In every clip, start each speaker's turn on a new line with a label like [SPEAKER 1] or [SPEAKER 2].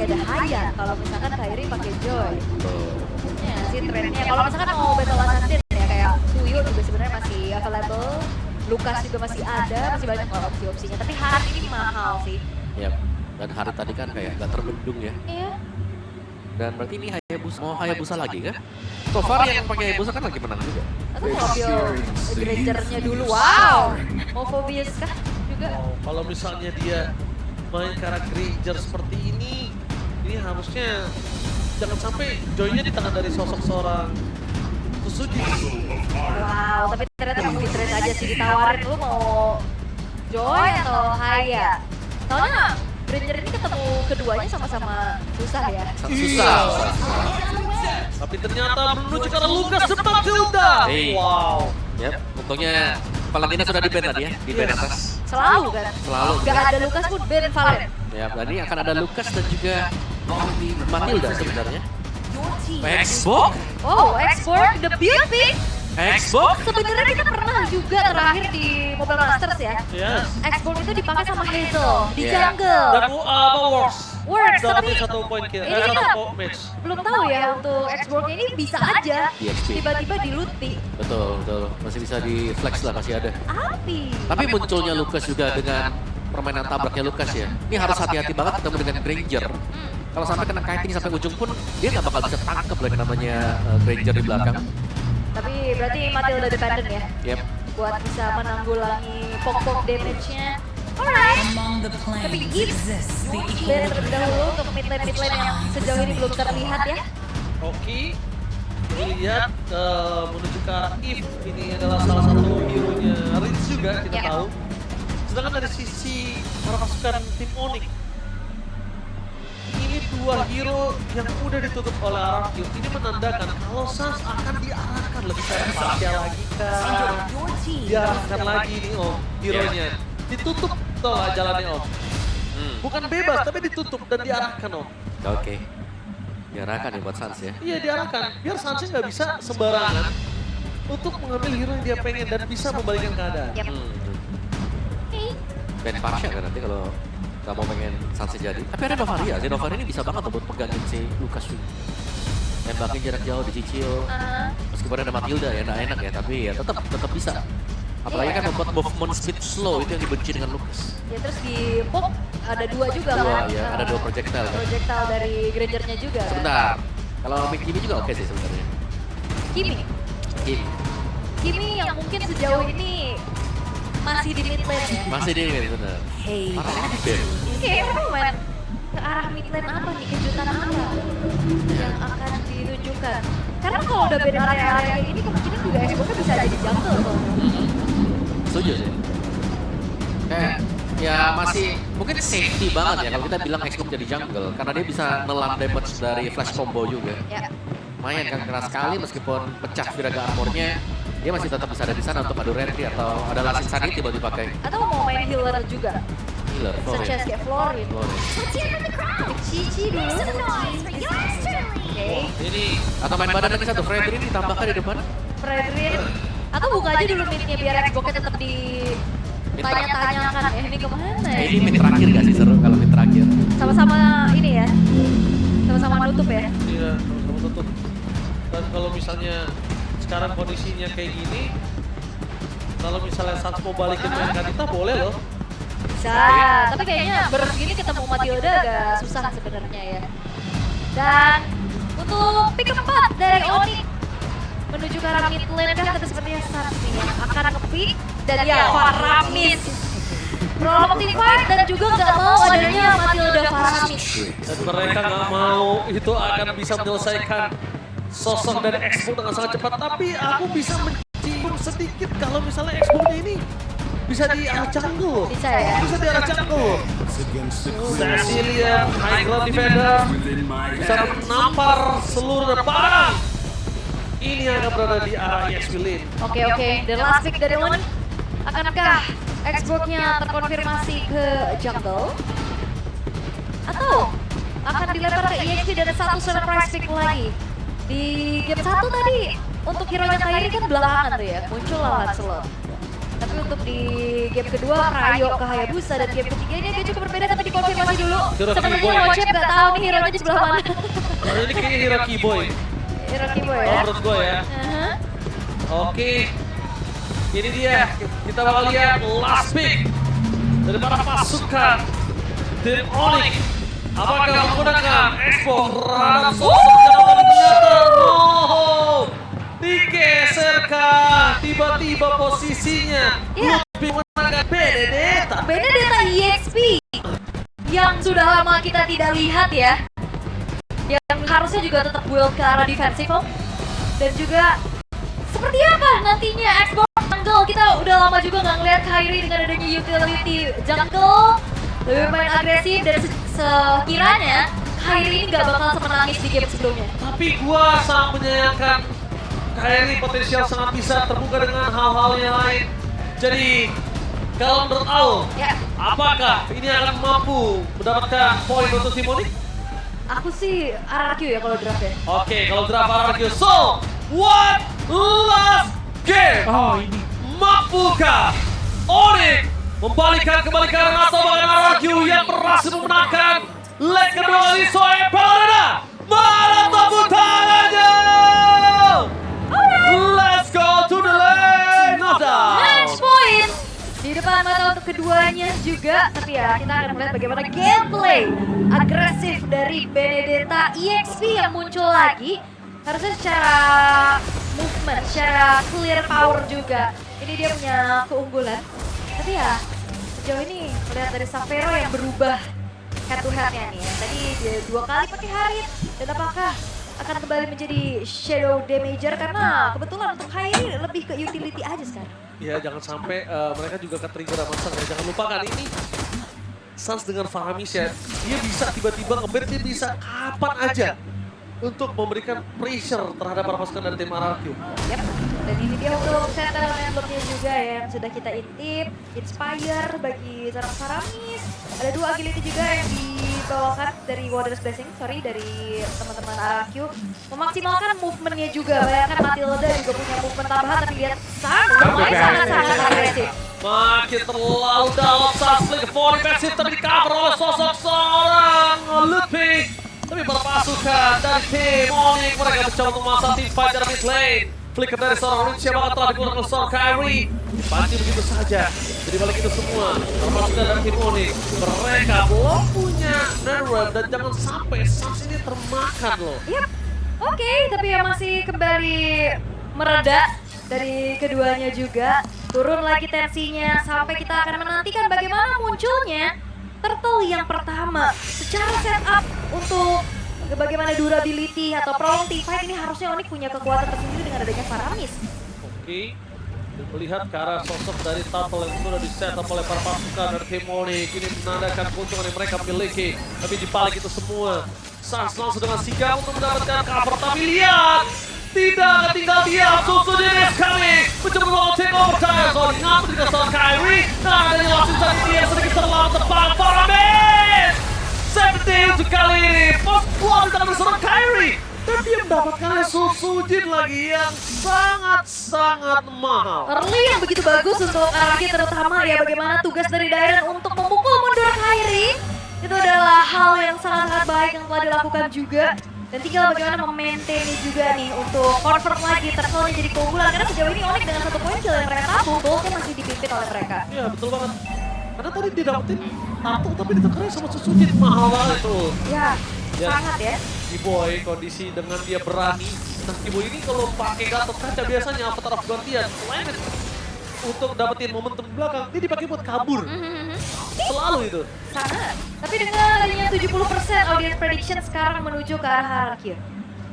[SPEAKER 1] masih ada Haya kalau misalkan Kairi pakai Joy. Ya sih trennya. Kalau misalkan mau battle assassin ya kayak Suyo juga sebenarnya masih available. Lucas juga masih ada, masih banyak lah opsi-opsinya. Tapi Harit ini mahal sih.
[SPEAKER 2] Yap. Dan Harit tadi kan kayak gak terbendung ya.
[SPEAKER 1] Iya.
[SPEAKER 2] Dan berarti ini Hayabusa, mau Hayabusa lagi kan? So far yang pakai Hayabusa kan lagi menang juga.
[SPEAKER 1] Atau mau ambil Granger-nya dulu. Wow. Mau Phobius kah juga?
[SPEAKER 3] Oh, kalau misalnya dia main karakter Granger seperti ini harusnya jangan sampai joy-nya di tangan dari sosok seorang Tsuji.
[SPEAKER 1] Wow, tapi ternyata kamu di-trade aja sih, ditawarin lu mau Joy atau Haya. Soalnya Granger ini ketemu keduanya sama-sama susah ya.
[SPEAKER 2] Susah.
[SPEAKER 3] Tapi ternyata menuju ke arah Lucas depan Tilda.
[SPEAKER 2] Hey.
[SPEAKER 3] Wow.
[SPEAKER 2] Yap, untungnya Valentina sudah di-ban tadi ya, di-ban atas.
[SPEAKER 1] Selalu kan?
[SPEAKER 2] Selalu.
[SPEAKER 1] Gak ada Lucas pun ban Valen.
[SPEAKER 2] Ya, tadi akan ada Lucas dan juga Matilda sebenarnya. Xbox?
[SPEAKER 1] Oh, export the beauty.
[SPEAKER 2] Xbox?
[SPEAKER 1] Sebenarnya kita pernah juga terakhir di Mobile Masters ya.
[SPEAKER 3] Yes.
[SPEAKER 1] Export itu dipakai sama Hazel di
[SPEAKER 2] Yeah.
[SPEAKER 1] jungle.
[SPEAKER 3] Dan apa works?
[SPEAKER 1] Works,
[SPEAKER 3] Dapetin
[SPEAKER 1] tapi
[SPEAKER 3] satu poin kill,
[SPEAKER 1] ini kita
[SPEAKER 3] satu match.
[SPEAKER 1] belum tahu ya untuk exportnya ini bisa aja
[SPEAKER 2] EXP.
[SPEAKER 1] tiba-tiba diluti.
[SPEAKER 2] Betul, betul. Masih bisa di flex lah, masih ada. Tapi munculnya Lucas juga dengan permainan tabraknya Lucas ya. Ini harus hati-hati banget ketemu dengan Granger. Kalau sampai kena kiting sampai ujung pun dia nggak bakal bisa tangkep lagi namanya Granger di belakang.
[SPEAKER 1] Tapi berarti Matilda dependent ya
[SPEAKER 2] Yep.
[SPEAKER 1] buat bisa menanggulangi pok-pok damage-nya. Alright. Tapi Gibbs dan terlebih dahulu untuk mid-lane yang sejauh ini belum terlihat ya.
[SPEAKER 3] Oke. Lihat menuju ke arah Eve. Ini adalah salah satu hero-nya Ritz juga kita
[SPEAKER 1] Ya.
[SPEAKER 3] tahu. Sedangkan dari sisi para pasukan tim Onyx, ini dua hero yang udah ditutup oleh Arakyu. Ini menandakan kalau Sans akan diarahkan lebih ke arah Pasha lagi kah? Diarahkan lagi nih Om, hero-nya. Ditutup tuh lah jalannya Om. Bukan bebas tapi ditutup dan diarahkan Om.
[SPEAKER 2] Oke. Diarahkan ya buat Sans ya.
[SPEAKER 3] Iya diarahkan, biar Sansnya nggak bisa sembarangan untuk mengambil hero yang dia pengen dan bisa membalikkan keadaan.
[SPEAKER 1] Yap.
[SPEAKER 2] Dan Pasha kan nanti kalau nggak mau pengen Sans jadi. Tapi ada Novaria sih, Novaria ini bisa banget tuh buat pegangin si Lucas juga. Nembakin jarak jauh dicicil. Meskipun ada Matilda ya, nggak enak ya, tapi ya tetap bisa. Apalagi kan membuat movement speed slow itu yang dibenci dengan Lucas.
[SPEAKER 1] Ya terus di pop ada dua juga kan.
[SPEAKER 2] Ya, ada dua projectile kan.
[SPEAKER 1] Projectile dari Granger-nya juga kan.
[SPEAKER 2] Sebentar. Kalau Mick Jimmy juga oke sih sebenarnya.
[SPEAKER 1] Kimi.
[SPEAKER 2] Jimmy.
[SPEAKER 1] Kimi yang mungkin sejauh ini masih di mid lane ya.
[SPEAKER 2] Masih di mid benar. Parah banget deh.
[SPEAKER 1] Ini kayaknya memang main ke arah mid lane apa nih, kejutan apa yang akan ditunjukkan. Karena kalau udah beda area-area kayak gini kemungkinan juga Xbox-nya bisa jadi jungle tuh.
[SPEAKER 2] Setuju sih. Kayak ya masih mungkin safety banget ya kalau kita bilang Xbox jadi jungle karena dia bisa nelan damage dari flash combo juga.
[SPEAKER 1] Ya.
[SPEAKER 2] Lumayan kan keras sekali meskipun pecah Viraga armornya dia masih tetap bisa ada di sana untuk adu rentry atau ada last insanity buat dipakai.
[SPEAKER 1] Atau mau main healer juga.
[SPEAKER 2] Healer,
[SPEAKER 1] Such as kayak Florin. Cici dulu. Oke.
[SPEAKER 3] Ini
[SPEAKER 2] Atau main badan lagi satu, Fredrin ditambahkan di depan.
[SPEAKER 1] Fredrin. Atau buka aja dulu mid-nya biar Xbox-nya tetap ditanya-tanyakan ya ini kemana ya.
[SPEAKER 2] Ini mid terakhir gak sih seru kalau mid terakhir?
[SPEAKER 1] Sama-sama ini ya. Sama-sama nutup ya.
[SPEAKER 3] iya sama-sama tutup. Dan kalau misalnya sekarang kondisinya kayak gini, kalau misalnya Sans mau balikin dengan Kanita boleh loh.
[SPEAKER 1] Bisa, tapi kayaknya begini ketemu Matilda agak susah sebenarnya ya. Dan untuk pick keempat dari Onyx menuju ke arah mid lane kan tapi sepertinya Sans nih yang akan nge-pick dan ya Faramis. Prolonging fight dan juga nggak mau adanya Matilda Faramis.
[SPEAKER 3] Dan mereka nggak mau itu akan bisa menyelesaikan sosok dari Xbox dengan sangat cepat. Tapi aku bisa mencium sedikit kalau misalnya Xbox ini bisa di arah jungle.
[SPEAKER 1] Bisa ya.
[SPEAKER 3] Bisa di arah jungle. Cecilia, high ground defender, bisa menampar seluruh barang. Ini yang akan berada di arah EXP lane.
[SPEAKER 1] Oke, the last pick dari Onyx. Akankah Xbox-nya terkonfirmasi ke jungle? Atau akan dilempar ke EXP dan satu surprise pick lagi? Di game 1 tadi untuk hero-nya Kairi kan belakangan tuh ya, muncul lah Lancelot. Tapi untuk di game kedua Rayo ke Hayabusa dan game ketiga ini agak cukup berbeda tapi di konfirmasi dulu.
[SPEAKER 3] Hero
[SPEAKER 1] Sebenarnya
[SPEAKER 3] Keyboy.
[SPEAKER 1] Wochet nggak tahu nih hero-nya di sebelah mana.
[SPEAKER 3] Ini kayaknya Hero Keyboy.
[SPEAKER 1] Hero Keyboy
[SPEAKER 3] Kalau
[SPEAKER 1] ya.
[SPEAKER 3] menurut gue ya.
[SPEAKER 1] Uh-huh.
[SPEAKER 3] Oke. Ini dia. Kita bakal lihat last pick dari para pasukan tim Onyx. Apakah menggunakan Expo terhadap sosok yang ternyata digeserkan tiba-tiba posisinya.
[SPEAKER 1] Iya.
[SPEAKER 3] Lebih menggunakan Benedetta.
[SPEAKER 1] Benedetta EXP yang sudah lama kita tidak lihat ya, yang harusnya juga tetap build ke arah defensif Om. Dan juga seperti apa nantinya Xbox jungle, kita udah lama juga nggak ngeliat Kairi dengan adanya utility jungle lebih main agresif, dan sekiranya Kairi ini nggak bakal semenangis di game sebelumnya.
[SPEAKER 3] Tapi gua sangat menyayangkan Kairi potensial sangat bisa terbuka dengan hal-hal yang lain. Jadi kalau menurut Al,
[SPEAKER 1] Ya,
[SPEAKER 3] apakah ini akan mampu mendapatkan poin untuk tim Onyx?
[SPEAKER 1] aku sih RRQ ya kalau draft ya.
[SPEAKER 3] Oke, kalau draft RRQ, so one last game.
[SPEAKER 4] Oh ini.
[SPEAKER 3] Mampukah Onyx kembalikan atau bahkan RRQ yang berhasil memenangkan leg kedua di Soe Paladina? Mana tepuk tangannya? Let's go to the lane of down.
[SPEAKER 1] Match point di depan mata untuk keduanya juga, tapi ya kita akan melihat bagaimana gameplay agresif dari Benedetta EXP yang muncul lagi. Harusnya secara movement, secara clear power juga, ini dia punya keunggulan. Tapi ya sejauh ini melihat dari Savero yang berubah head to headnya nih ya. Tadi dia 2 kali pakai Harit, dan apakah akan kembali menjadi Shadow Damager, karena kebetulan untuk Kairi lebih ke utility aja sekarang.
[SPEAKER 3] Ya jangan sampai mereka juga ke-trigger sama Sans ya. Jangan lupakan ini Sans dengan Faramis ya. Dia bisa tiba-tiba nge-bait, dia bisa kapan aja untuk memberikan pressure terhadap para pasukan dari tim RRQ.
[SPEAKER 1] Yep. Dan ini dia untuk center emblemnya juga ya, yang sudah kita intip. Inspire bagi seorang Faramis. Ada 2 agility juga yang dibawakan dari Warrior's Blessing, dari teman-teman RRQ. Memaksimalkan movementnya juga. Bayangkan Matilda juga punya movement tambahan, tapi lihat sangat agresif.
[SPEAKER 3] Makin terlalu dalam Sans ke 4 defensif, tapi di cover oleh sosok seorang Lutfi. Tapi para pasukan dari tim Onyx mereka mencoba untuk memasang tim fight dari mid lane. Flicker dari seorang Rinci yang telah digunakan oleh seorang Kairi. Dibanting begitu saja. Jadi balik itu semua, para pasukan dari tim Onyx mereka belum punya network, dan jangan sampai Sans ini termakan loh.
[SPEAKER 1] Yap. Oke, tapi ya masih kembali mereda dari keduanya juga. Turun lagi tensinya sampai kita akan menantikan bagaimana munculnya turtle yang pertama. Secara setup untuk bagaimana durability atau prolong team fight, ini harusnya Onyx punya kekuatan tersendiri dengan adanya Faramis.
[SPEAKER 3] Oke, dan melihat ke arah sosok dari turtle yang sudah di-setup oleh para pasukan dari tim Onyx, ini menandakan keuntungan yang mereka miliki. Tapi di balik itu semua, Sans langsung dengan sigap untuk mendapatkan cover. Tapi lihat, tidak tinggal diam, Susu Dines kami mencoba melakukan take over time. Sorry, ngapa tidak soal Kairi? Nah, adanya wasit tadi dia sedikit terlalu tepat. Faramis! 17 kali ini, post kuat di tangan bersama Kairi. Dan dia mendapatkan Susu Jin lagi yang sangat-sangat mahal.
[SPEAKER 1] Early yang begitu bagus untuk RRQ, terutama ya bagaimana tugas dari Dairen untuk memukul mundur Kairi. Itu adalah hal yang sangat-sangat baik yang telah dilakukan juga. Dan tinggal bagaimana memaintain juga nih untuk convert lagi turtle jadi keunggulan. Karena sejauh ini Onyx dengan 1 poin kill yang mereka tahu, goldnya masih dipimpin oleh mereka.
[SPEAKER 3] Iya, betul banget. Karena tadi dia dapetin turtle tapi ditekerin sama Susu Jin, mahal banget tuh.
[SPEAKER 1] Ya,
[SPEAKER 3] Ya.
[SPEAKER 1] sangat ya.
[SPEAKER 3] Kiboy kondisi dengan dia berani. Nah, Kiboy ini kalau pakai Gatot Kaca biasanya avatar of gantian, planet untuk dapetin momentum belakang, dia dipakai buat kabur. Selalu itu.
[SPEAKER 1] Sangat. Tapi dengan adanya 70% audience prediction sekarang menuju ke arah RRQ.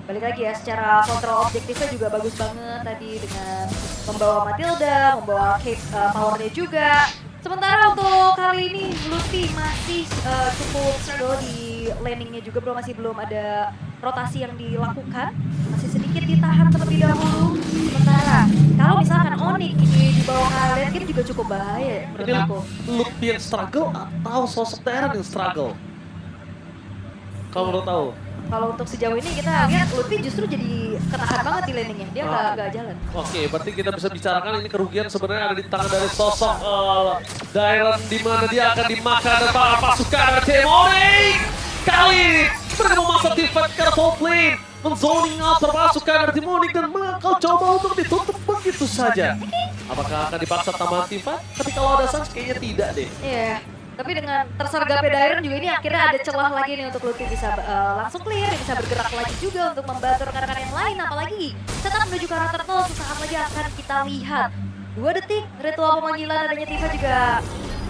[SPEAKER 1] Balik lagi ya, secara kontrol objektifnya juga bagus banget tadi dengan membawa Matilda, membawa Cape powernya juga. Sementara untuk kali ini Luffy masih cukup struggle di laningnya juga, masih belum ada rotasi yang dilakukan, masih sedikit ditahan terlebih dahulu. Sementara kalau misalkan Onyx ini di bawah kalian, game juga cukup bahaya menurut
[SPEAKER 3] Ini
[SPEAKER 1] aku.
[SPEAKER 3] Luffy yang struggle atau sosok Darren yang struggle? Kalau menurut tahu.
[SPEAKER 1] Kalau untuk sejauh ini kita lihat Lutfi justru jadi ketahan banget di landingnya. Dia nggak jalan.
[SPEAKER 3] Oke, berarti kita bisa bicarakan ini kerugian sebenarnya ada di tangan dari sosok Dairon, di mana dia akan dimakan dan para pasukan tim Onyx. Kali ini mereka memasang tim fight ke top lane, menzoning out para pasukan dari tim Onyx dan bakal coba untuk ditutup begitu saja. Apakah akan dipaksa tambahan tim fight? Tapi kalau ada Sans kayaknya tidak deh.
[SPEAKER 1] Iya. Tapi dengan tersergapnya Dairon juga ini akhirnya ada celah lagi nih untuk Lutfi bisa langsung clear, bisa bergerak lagi juga untuk membantu rekan-rekan yang lain. Apalagi setelah menuju ke arah turtle sesaat lagi akan kita lihat 2 detik ritual pemanggilan adanya Tifa juga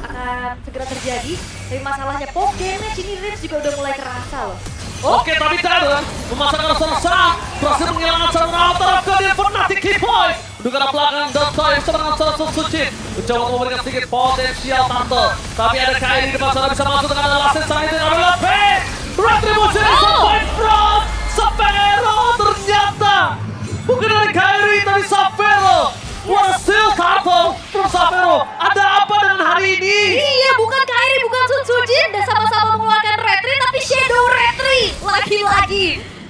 [SPEAKER 1] akan segera terjadi. Tapi masalahnya poke damage ini Rims juga udah mulai kerasa loh.
[SPEAKER 3] Oke, tapi Dairon memasangkan serangan berhasil menghilangkan serangan terhadap dia Fnatic key point. Untuk arah belakang dan time serangan serangan Sucin mencoba memberikan sedikit potensial Turtle. Tapi ada Kairi di depan sana bisa masuk dengan alasan sang itu ada Lepe. Retribution sampai from Sapphire ternyata bukan dari Kairi tapi Sapphire. What a steal Turtle from Sapphire. Ada apa dengan hari ini?
[SPEAKER 1] Iya, bukan Kairi, bukan Sucin dan sama-sama mengeluarkan retri tapi Shadow retri lagi-lagi.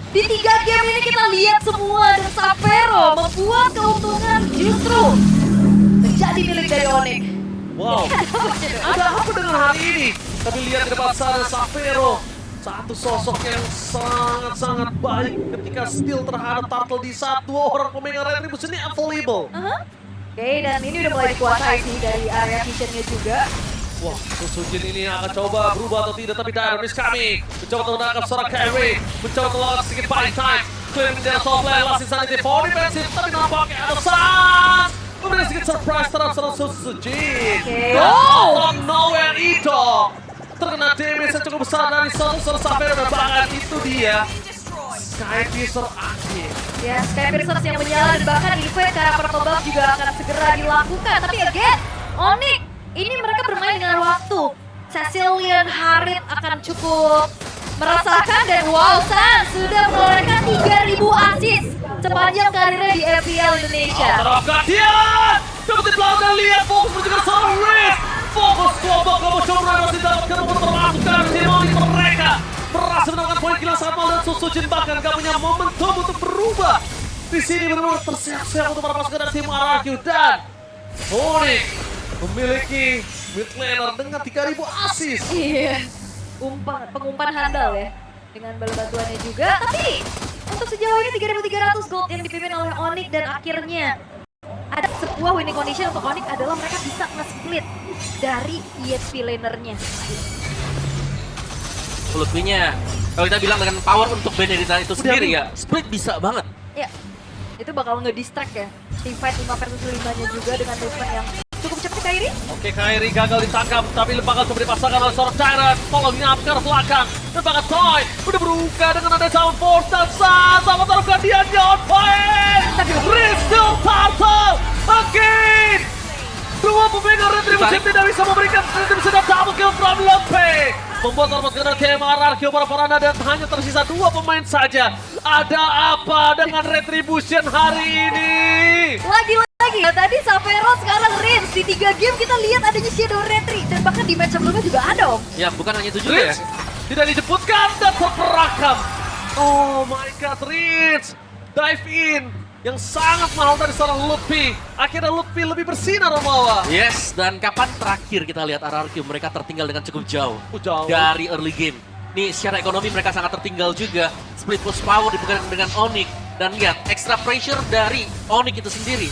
[SPEAKER 1] Di 3 game ini kita lihat semua dan Sapphire membuat keuntungan justru menjadi milik dari Onyx.
[SPEAKER 3] Wow, ada apa dengan hari ini? Tapi lihat di depan sana Sapphire, satu sosok yang sangat-sangat baik ketika steal terhadap Turtle di saat 2 orang pemegang Retribution ini available.
[SPEAKER 1] Oke, dan ini udah mulai dikuasai sih dari area visionnya juga.
[SPEAKER 3] Wah, Sucin ini akan coba berubah atau tidak, tapi Dairon is coming. Mencoba untuk menangkap seorang Kairi, mencoba untuk melakukan sedikit buying time. Clear di dalam top lane, last insanity for defensive, tapi nampaknya ada Sans. Memberikan sedikit surprise terhadap seorang Sucin. Out of nowhere itu terkena damage yang cukup besar dari seorang Sapphire dan bahkan itu dia Skypiercer akhir.
[SPEAKER 1] Ya, Skypiercer yang menyala dan bahkan event ke arah Pertobak juga akan segera dilakukan. Tapi again, Onyx ini mereka bermain dengan waktu. Cecilian Harit akan cukup merasakan dan wow, Sans sudah mengeluarkan 3.000 assist sepanjang karirnya di FPL Indonesia.
[SPEAKER 3] Terapkan dia! Dapetin belakang lihat fokus menuju ke seorang Riz. Fokus coba coba masih dapatkan untuk termasukkan Simoni mereka. Berhasil mendapatkan poin kill sangat mal dan Sucin bahkan gak punya momentum untuk berubah. Di sini benar-benar terseok-seok untuk para pasukan dari tim RRQ dan Onyx memiliki mid laner dengan 3.000 assist.
[SPEAKER 1] Iya, pengumpan handal ya dengan bala bantuannya juga. Tapi untuk sejauh ini 3.300 gold yang dipimpin oleh Onyx dan akhirnya ada sebuah winning condition untuk Onyx adalah mereka bisa nge-split dari ESP lanernya.
[SPEAKER 2] Lutfinya, kalau kita bilang dengan power untuk Benedetta itu sendiri ya, split bisa banget.
[SPEAKER 1] Ya, itu bakal nge-distract ya. Teamfight 5 versus 5-nya juga dengan movement yang cukup cepat Kairi.
[SPEAKER 3] Oke, Kairi gagal ditangkap, tapi lembaga coba dipasangkan oleh seorang Tyrant. Following up ke belakang, lembaga Toy udah berbuka dengan ada Sound Force dan sama taruhkan dia on point. Bristol Turtle again. Dua pemegang Retribution tidak bisa memberikan Retribution dan double kill from Lepe. Membuat orang kena TM RRQ para Parana dan hanya tersisa 2 pemain saja. Ada apa dengan Retribution hari ini?
[SPEAKER 1] Lagi-lagi ya, tadi Sapphire sekarang Rims. Di 3 game kita lihat adanya Shadow Retri. Dan bahkan di match sebelumnya juga ada Om.
[SPEAKER 2] Ya, bukan hanya itu juga ya.
[SPEAKER 3] Tidak dijemputkan dan terperakam. Oh my god, Rins dive in yang sangat mahal dari seorang Lutfi. Akhirnya Lutfi lebih bersinar membawa.
[SPEAKER 2] Yes, dan kapan terakhir kita lihat RRQ mereka tertinggal dengan cukup jauh
[SPEAKER 3] Jauh.
[SPEAKER 2] dari early game. Nih, secara ekonomi mereka sangat tertinggal juga. Split push power dipegang dengan Onyx. Dan lihat, extra pressure dari Onyx itu sendiri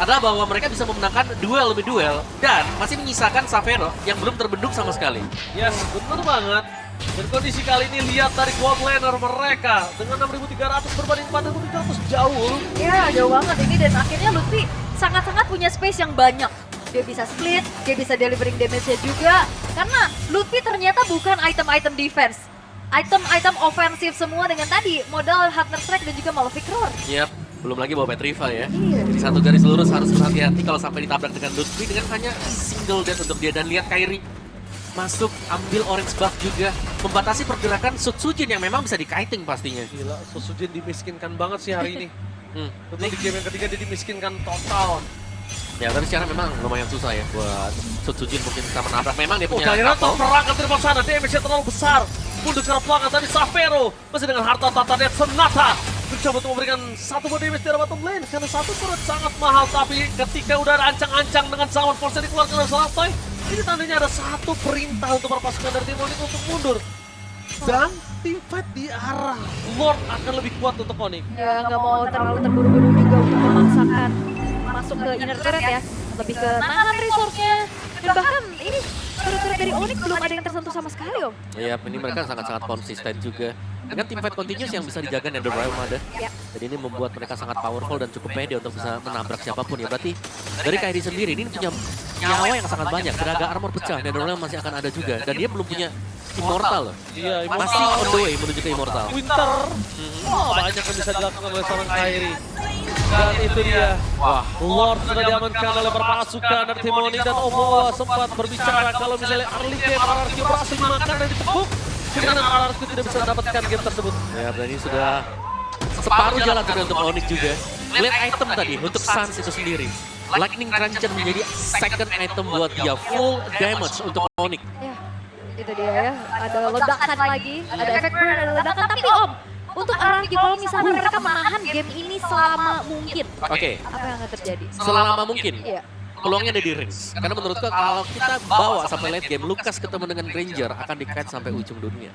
[SPEAKER 2] adalah bahwa mereka bisa memenangkan duel demi duel dan masih menyisakan Sapphire yang belum terbendung sama sekali.
[SPEAKER 3] Yes, benar banget. Dan kondisi kali ini lihat dari quad laner mereka dengan 6.300 berbanding 4.300 jauh.
[SPEAKER 1] Ya, jauh banget ini dan akhirnya Lutfi sangat-sangat punya space yang banyak. Dia bisa split, dia bisa delivering damage-nya juga. Karena Lutfi ternyata bukan item-item defense. Item-item ofensif semua dengan tadi modal Hunter Strike dan juga Malefic Roar.
[SPEAKER 2] Yap, belum lagi bawa Petriva ya.
[SPEAKER 1] Iya.
[SPEAKER 2] Jadi satu garis lurus harus berhati-hati kalau sampai ditabrak dengan Lutfi dengan hanya single death untuk dia. Dan lihat Kairi masuk, ambil orange buff juga, membatasi pergerakan Sucin yang memang bisa di-kiting pastinya.
[SPEAKER 3] Gila, Sucin dimiskinkan banget sih hari ini. Tentu di game yang ketiga dia dimiskinkan total.
[SPEAKER 2] Ya, tapi sekarang memang lumayan susah ya buat Sucin mungkin bisa menabrak. Memang dia punya
[SPEAKER 3] Dairon terperangkap dari sana, damage-nya terlalu besar. mundur ke arah belakang tadi Savero masih dengan harta tata net Sonata mencoba untuk memberikan satu buah damage di arah bottom lane karena satu turret sangat mahal, tapi ketika udah ada ancang-ancang dengan Zaman Force dikeluarkan oleh Salatoy, ini tandanya ada satu perintah untuk para pasukan dari tim Onyx untuk mundur. Dan tim fight di arah Lord akan lebih kuat untuk Onyx.
[SPEAKER 1] Ya nggak mau terlalu terburu-buru juga untuk memaksakan masuk ke inner turret ya. Lebih ke nahan resource-nya. Dan bahkan ini turret-turret dari Onyx belum ada yang tersentuh sama sekali Om.
[SPEAKER 2] Iya, ini mereka sangat-sangat konsisten juga. Dengan tim fight continuous yang bisa dijaga Nether Realm ada.
[SPEAKER 1] Ya.
[SPEAKER 2] Jadi ini membuat mereka sangat powerful dan cukup pede untuk bisa menabrak siapapun ya. Berarti dari Kairi sendiri ini punya nyawa yang sangat banyak. Tenaga armor pecah, Nether Realm masih akan ada juga. Dan dia belum punya Immortal loh.
[SPEAKER 3] Iya,
[SPEAKER 2] Masih on the way menuju ke Immortal.
[SPEAKER 3] Winter. Wah, banyak yang bisa dilakukan oleh seorang Kairi. Dan itu dia.
[SPEAKER 2] Wah,
[SPEAKER 3] Lord sudah diamankan oleh para pasukan dari tim Onyx dan Omoa sempat berbicara kalau misalnya early game RRQ berhasil dimakan dan ditepuk. Karena RRQ tidak bisa mendapatkan game tersebut.
[SPEAKER 2] ya berarti sudah separuh jalan tadi untuk Onyx juga. Lihat item tadi untuk Suns itu sendiri. Lightning Cruncher menjadi second item buat dia. Full damage untuk Onyx.
[SPEAKER 1] Ya, itu dia ya. Ada ledakan lagi, ada efek burn, ada ledakan. Tapi Om, untuk RRQ kalau misalnya mereka menahan game ini selama mungkin,
[SPEAKER 2] Oke,
[SPEAKER 1] apa yang akan terjadi?
[SPEAKER 2] selama mungkin.
[SPEAKER 1] Iya.
[SPEAKER 2] Peluangnya ada di range. Karena menurutku kalau kita bawa sampai late game, Lucas ketemu dengan Granger akan di-kite sampai ujung dunia.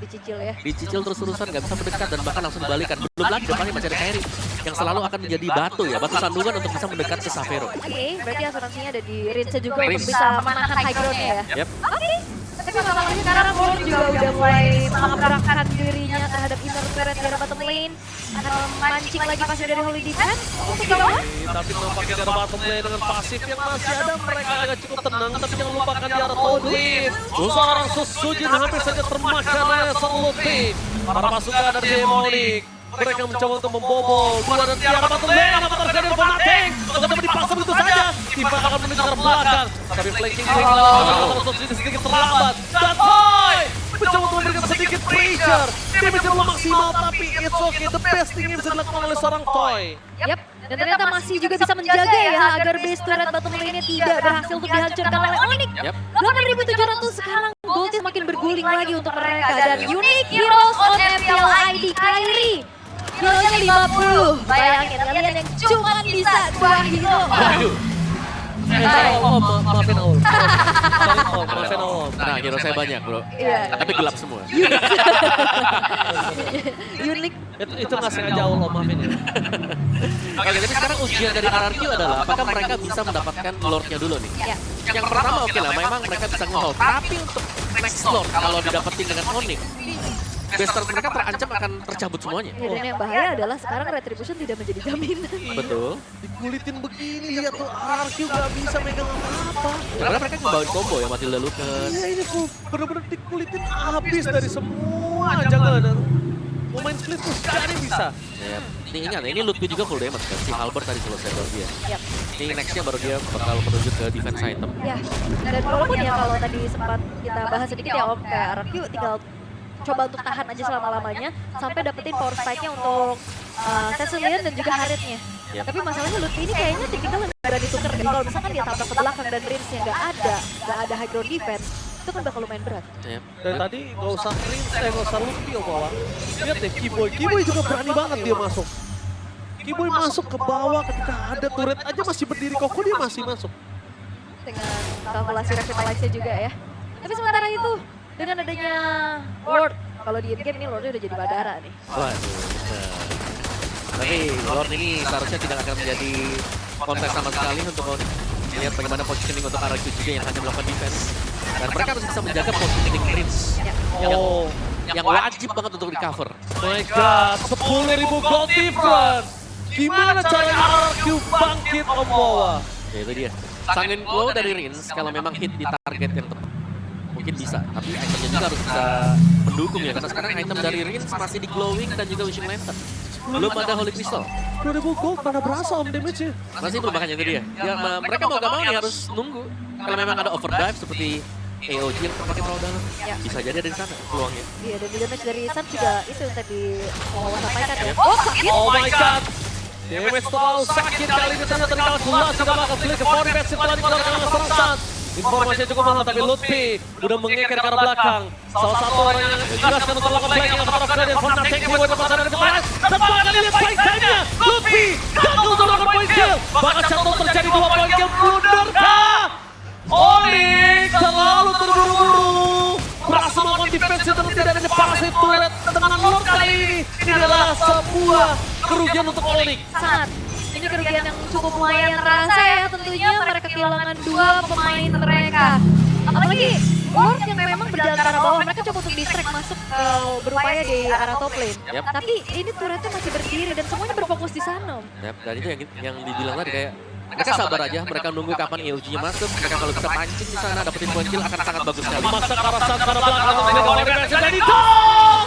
[SPEAKER 1] Dicicil ya.
[SPEAKER 2] Dicicil terus-terusan, nggak bisa mendekat dan bahkan langsung dibalikan. Belum lagi depannya masih ada Kairi yang selalu akan menjadi batu ya, batu sandungan untuk bisa mendekat ke Savero.
[SPEAKER 1] Oke, berarti asuransinya ada di range juga
[SPEAKER 2] Range.
[SPEAKER 1] untuk bisa menahan high ground-nya ya.
[SPEAKER 2] Yep.
[SPEAKER 1] Oke, tapi masalahnya sekarang Lord juga udah mulai menggerakkan dirinya terhadap inner turret dari bottom lane. Akan memancing lagi pasir dari Holy Defense untuk bawah.
[SPEAKER 3] Tapi nampaknya di arah bottom lane dengan pasif yang masih ada, mereka agak cukup tenang. Tapi jangan lupakan di arah top lane. Seorang Susujin hampir saja termakan oleh seluruh tim. Para pasukan dari tim Onyx. Mereka mencoba untuk membobol dua dan tiara bottom lane. Apa terjadi for nothing? Untuk dapat dipasang begitu saja. Tiba akan menuju ke belakang. Tapi flanking dari Susujin sedikit terlambat. Dan Toy mencoba untuk memberikan sedikit pressure. Dia bisa belum maksimal, tapi it's okay. The best thing yang bisa dilakukan oleh seorang Toy.
[SPEAKER 1] Yap, dan ternyata masih juga bisa menjaga ya agar base turret bottom lane-nya tidak berhasil untuk dihancurkan oleh Onyx.
[SPEAKER 2] Yep.
[SPEAKER 1] 8.700 sekarang goldnya semakin berguling lagi untuk mereka. Dan Unique Heroes on MPL ID Kairi. Heroesnya 50. Bayangin kalian yang cuma bisa 2 hero.
[SPEAKER 2] Waduh.
[SPEAKER 3] Maafin Om. Maafin Om.
[SPEAKER 2] Nah, hero saya banyak bro.
[SPEAKER 1] Iya.
[SPEAKER 2] Tapi gelap semua.
[SPEAKER 1] Unique.
[SPEAKER 3] Itu nggak sengaja Om, maafin ya.
[SPEAKER 2] Oke, tapi sekarang ujian dari RRQ adalah apakah mereka bisa mendapatkan Lord-nya dulu nih.
[SPEAKER 1] Ya.
[SPEAKER 2] Yang pertama oke lah, memang mereka bisa nge-hold. Tapi untuk next Lord, kalau didapetin dengan Onyx, base turret mereka terancam akan tercabut semuanya.
[SPEAKER 1] Ya, dan yang bahaya adalah sekarang Retribution tidak menjadi jaminan.
[SPEAKER 2] Betul.
[SPEAKER 3] Dikulitin begini, lihat tuh RRQ nggak bisa megang apa-apa.
[SPEAKER 2] Karena mereka ngebawain combo ya, Matilda Lucas.
[SPEAKER 3] Ya ini kok bener-bener dikulitin habis dari semua jangan. Mau main split tuh jadi bisa.
[SPEAKER 2] Ya, ini ingat, ini Lutfi juga full damage kan. Si Halbert tadi selesai baru dia.
[SPEAKER 1] Yap.
[SPEAKER 2] Ini nextnya baru dia bakal menuju ke defense item.
[SPEAKER 1] Ya, dan walaupun ya kalau tadi sempat kita bahas sedikit ya Om, kayak RRQ tinggal coba untuk tahan aja selama-lamanya sampai dapetin power spike-nya untuk Cecilian dan juga Harriet-nya.
[SPEAKER 2] Yap.
[SPEAKER 1] Tapi masalahnya Lutfi ini kayaknya tipikal yang berani tuker. Jadi kalau misalkan dia tabrak ke belakang dan range-nya nggak ada high ground defense, itu kan bakal lumayan berat.
[SPEAKER 2] Ya.
[SPEAKER 3] Dan tadi nggak usah nggak usah Lutfi Om bawah. Lihat deh Kiboy juga berani banget dia masuk. Kiboy masuk ke bawah ketika ada turret aja masih berdiri kokoh dia masih masuk.
[SPEAKER 1] Dengan kalkulasi revitalize-nya juga ya. Tapi sementara itu, dengan adanya Lord, kalau di in-game ini Lord-nya udah jadi Badara nih.
[SPEAKER 2] Waduh, benar. Tapi Lord ini seharusnya tidak akan menjadi kontes sama sekali untuk lihat bagaimana positioning untuk RRQ juga yang hanya melakukan defense. Dan mereka harus bisa menjaga positioning range
[SPEAKER 1] Ya.
[SPEAKER 2] yang wajib banget untuk recover.
[SPEAKER 3] My God, 10.000 gold difference. Gimana cara RRQ bangkit Om Bowa?
[SPEAKER 2] Ya itu dia. Sangin glow dari Rins kalau memang hit di target yang tepat. Mungkin bisa, tapi itemnya juga harus bisa mendukung ya. Karena sekarang item dari Rins masih di glowing dan juga wishing lantern. Belum ada Holy Crystal.
[SPEAKER 3] 2.000 gold mana berasa Om damage-nya?
[SPEAKER 2] Masih belum, makanya itu dia. Ya, mereka mau gak mau nih harus nunggu. Kalau memang ada overdrive seperti AOG yang pakai perahu dalam,
[SPEAKER 1] Ya.
[SPEAKER 2] bisa jadi ada di sana peluangnya.
[SPEAKER 1] Iya, dan di damage dari Sun juga itu yang tadi mau sampaikan ya. Oh, sakit!
[SPEAKER 3] Oh my God. Damage terlalu sakit kali ini ternyata dikalah jelas. Sudah bakal flick ke 40 setelah dikeluarkan oleh seorang Sun. Informasinya cukup mahal, tapi Lutfi udah mengeker ke arah belakang. Salah satu orang yang dijelaskan untuk melakukan flanking atau para dan Fana Tank buat pasangan ke depan. Tepat kali lihat point time-nya. Lutfi gagal untuk melakukan point kill. Bahkan jatuh terjadi 2 point kill. Blunder kah? Onyx terlalu terburu-buru. Berhasil melakukan defense terus tidak ada passive turret dengan Lord kali ini. Ini adalah sebuah kerugian untuk Onyx.
[SPEAKER 1] Sangat. Ini kerugian yang cukup lumayan terasa ya, tentunya mereka kehilangan 2 pemain mereka. Apalagi Lord yang memang berjalan ke arah bawah, mereka coba untuk distract masuk berupaya di arah top lane.
[SPEAKER 2] Yap.
[SPEAKER 1] Tapi ini turretnya masih berdiri dan semuanya berfokus di sana.
[SPEAKER 2] Yap, dan itu yang dibilang tadi kayak mereka sabar aja, mereka nunggu kapan EOG-nya masuk. Mereka kalau bisa pancing di sana dapetin point kill akan sangat bagus sekali.
[SPEAKER 3] Masa karasan ke arah belakang untuk menjadi defense dan ditong!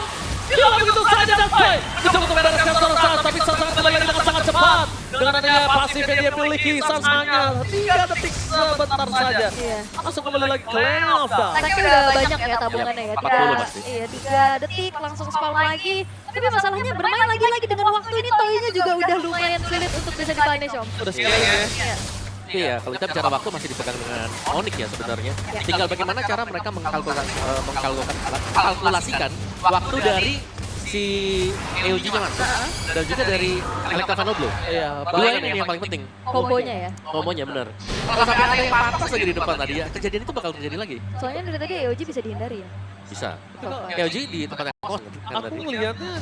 [SPEAKER 3] Gila begitu saja Daspai! Mencoba untuk membereskan Sans, tapi Sans sangat kembali dengan sangat cepat. Dengan adanya pasif yang dia miliki, Sans hanya 3 detik sebentar saja.
[SPEAKER 1] Iya.
[SPEAKER 3] Langsung kembali lagi ke lane of down.
[SPEAKER 1] Tapi udah banyak ya tabungannya ya.
[SPEAKER 2] 40 pasti.
[SPEAKER 1] Iya, 3 detik langsung spawn lagi. Tapi masalahnya bermain lagi dengan waktu ini Toy-nya juga udah lumayan sulit untuk bisa dipunish Om.
[SPEAKER 3] Udah sekali ya.
[SPEAKER 1] Iya.
[SPEAKER 2] Iya, kalau kita bicara waktu masih dipegang dengan Onyx ya sebenarnya. Tinggal bagaimana cara mereka mengkalkulasikan waktu dari si EOG-nya masuk dan juga dari Electra Vanoblo.
[SPEAKER 3] Iya,
[SPEAKER 2] Dua ini yang paling penting.
[SPEAKER 1] Kombonya ya.
[SPEAKER 2] Kombonya bener. Kalau sampai ada yang pantas lagi di depan tadi ya, kejadian itu bakal terjadi lagi.
[SPEAKER 1] Soalnya dari tadi EOG bisa dihindari ya.
[SPEAKER 2] Bisa.
[SPEAKER 1] So far.
[SPEAKER 2] EOG di tempat yang kosong kan
[SPEAKER 3] Aku
[SPEAKER 2] tadi.
[SPEAKER 3] ngelihatnya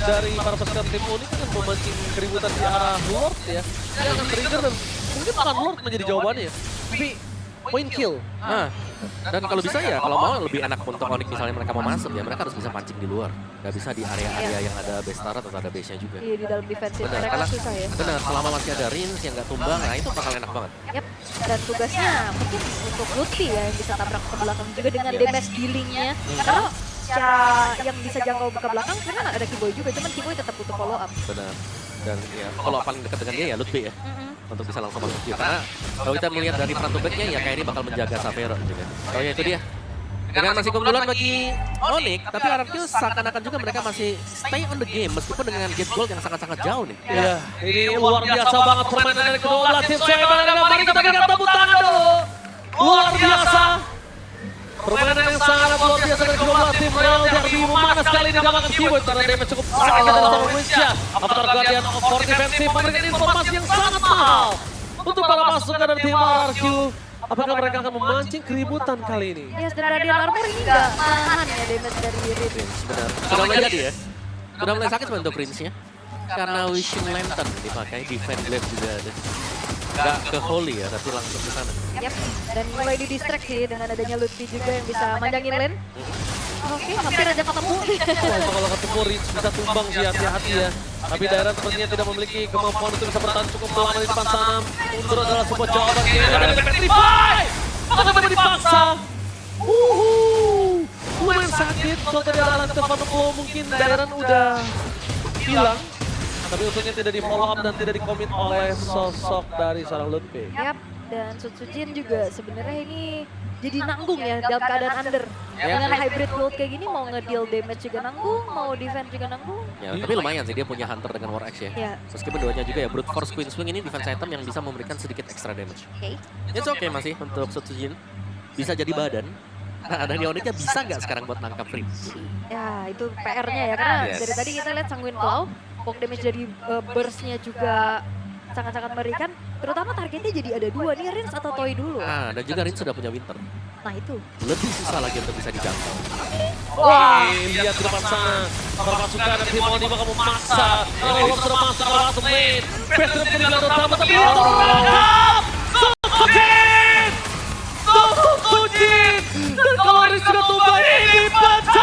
[SPEAKER 3] dari para pasukan tim Onyx kan memancing keributan di arah Lord ya. Dia akan trigger dan mungkin akan Lord menjadi jawabannya. Tapi point kill.
[SPEAKER 2] Nah, dan kalau bisa ya, kalau mau lebih enak untuk Onyx misalnya mereka mau masuk ya, mereka harus bisa pancing di luar. Gak bisa di area-area yang ada base turret atau ada base-nya juga.
[SPEAKER 1] Iya, di dalam defensive
[SPEAKER 2] Benar,
[SPEAKER 1] mereka
[SPEAKER 2] karena
[SPEAKER 1] susah ya.
[SPEAKER 2] benar selama masih ada Rins yang nggak tumbang, nah itu bakal enak banget.
[SPEAKER 1] Yap, dan tugasnya mungkin untuk Lutfi ya yang bisa tabrak ke belakang juga dengan damage dealing-nya. Karena secara yang bisa jangkau ke belakang karena ada Kiboy juga, cuman Kiboy tetap butuh follow up.
[SPEAKER 2] Benar. Dan ya kalau paling dekat dengan dia ya Lutfi ya. Untuk bisa langsung masuk dia. Karena kalau kita melihat dari front to back-nya ya kayak ini bakal menjaga Savero juga. Oh ya itu dia. Dengan masih keunggulan bagi Onyx, tapi RRQ seakan-akan juga mereka masih stay on the game meskipun dengan gate gold yang sangat-sangat jauh nih.
[SPEAKER 3] Iya, ini luar biasa banget permainan dari kedua belah tim. Mari kita berikan tepuk tangan dulu. Luar biasa. Permainan yang sangat luar biasa dari kedua belah tim. Real Derby memanas kali ini mendapatkan keyboard karena damage cukup sangat dari seorang Winsya. Avatar Guardian of Core Defensive memberikan informasi yang sangat mahal untuk para pasukan dari tim RRQ. Apakah mereka akan memancing keributan kali ini?
[SPEAKER 1] Yes, dan Radiant Armor ini nggak nahan ya damage dari Rins.
[SPEAKER 2] Benar. Sudah mulai jadi ya. Sudah mulai sakit sebenarnya untuk Prince-nya. Karena Wishing Lantern dipakai, Defend Blade juga ada. Gak ke Holy ya, tapi langsung ke sana.
[SPEAKER 1] Yap, dan mulai di-distract sih dengan adanya Lutfi juga yang bisa manjangin lane. Oke, hampir aja ketemu.
[SPEAKER 3] Wah, itu kalau ketemu Rins bisa tumbang sih, hati-hati ya. Tapi daerah sepertinya tidak memiliki kemampuan untuk bisa bertahan cukup lama di depan sana. Mundur adalah sebuah jawaban. Ada Petrify! Akan dipaksa. Lumayan sakit. Kalau tadi ada Stefan Lo mungkin daerah udah hilang. Tapi untungnya tidak di follow up dan tidak dikomit oleh sosok dari seorang Lutfi.
[SPEAKER 1] Yap, dan Sutsujin juga sebenarnya ini jadi nanggung ya dalam keadaan under. Dengan hybrid build kayak gini mau nge-deal damage juga nanggung, mau defense juga nanggung.
[SPEAKER 2] Ya, tapi lumayan sih dia punya Hunter dengan War Axe ya.
[SPEAKER 1] Ya,
[SPEAKER 2] Meskipun duanya juga ya Brute Force Queen Swing ini defense item yang bisa memberikan sedikit extra damage.
[SPEAKER 1] oke.
[SPEAKER 2] It's okay masih untuk Sutsujin. Bisa jadi badan. Nah, dan Onyxnya bisa nggak sekarang buat nangkap Prince?
[SPEAKER 1] Ya, itu PR-nya ya, karena
[SPEAKER 2] Yes.
[SPEAKER 1] dari tadi kita lihat Sanguine Claw, poke damage dari burst-nya juga sangat-sangat mengerikan. Terutama targetnya jadi ada 2 nih, Rins atau Toy dulu.
[SPEAKER 2] Ah, dan juga Rin sudah punya Winter.
[SPEAKER 1] Nah itu.
[SPEAKER 2] Lebih susah lagi untuk bisa dijangkau.
[SPEAKER 3] Wah, lihat di depan sana. Para pasukan dari tim Oni bakal memaksa. Yang sudah masuk ke atas lane. Petrus menjadi garda utama, tapi itu menangkap. Sukujin! Dan kalau Riz sudah tumbang, ini pecah!